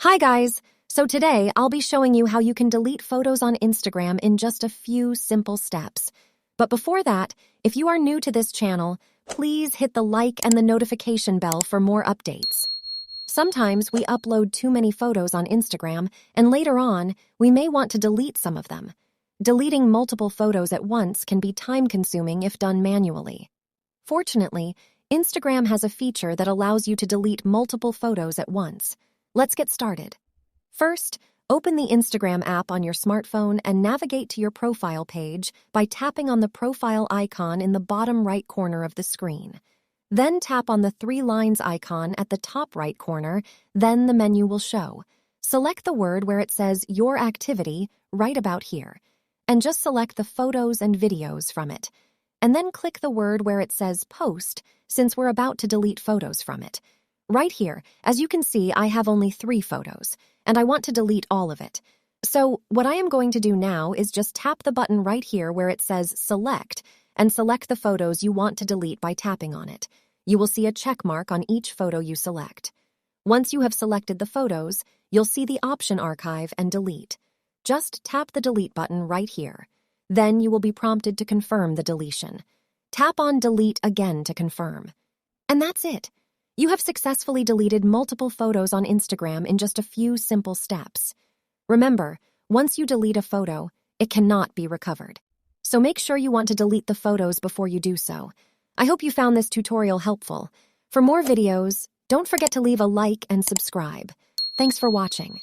Hi guys! So today I'll be showing you how you can delete photos on Instagram in just a few simple steps. But before that, if you are new to this channel, please hit the like and the notification bell for more updates. Sometimes we upload too many photos on Instagram, and later on, we may want to delete some of them. Deleting multiple photos at once can be time-consuming if done manually. Fortunately, Instagram has a feature that allows you to delete multiple photos at once. Let's get started. First, open the Instagram app on your smartphone and navigate to your profile page by tapping on the profile icon in the bottom right corner of the screen. Then tap on the three lines icon at the top right corner, then the menu will show. Select the word where it says Your Activity right about here, and just select the photos and videos from it. And then click the word where it says Post, since we're about to delete photos from it. Right here, as you can see, I have only 3 photos, and I want to delete all of it. So what I am going to do now is just tap the button right here where it says Select, and select the photos you want to delete by tapping on it. You will see a check mark on each photo you select. Once you have selected the photos, you'll see the option Archive and Delete. Just tap the Delete button right here. Then you will be prompted to confirm the deletion. Tap on Delete again to confirm. And that's it. You have successfully deleted multiple photos on Instagram in just a few simple steps. Remember, once you delete a photo, it cannot be recovered. So make sure you want to delete the photos before you do so. I hope you found this tutorial helpful. For more videos, don't forget to leave a like and subscribe. Thanks for watching.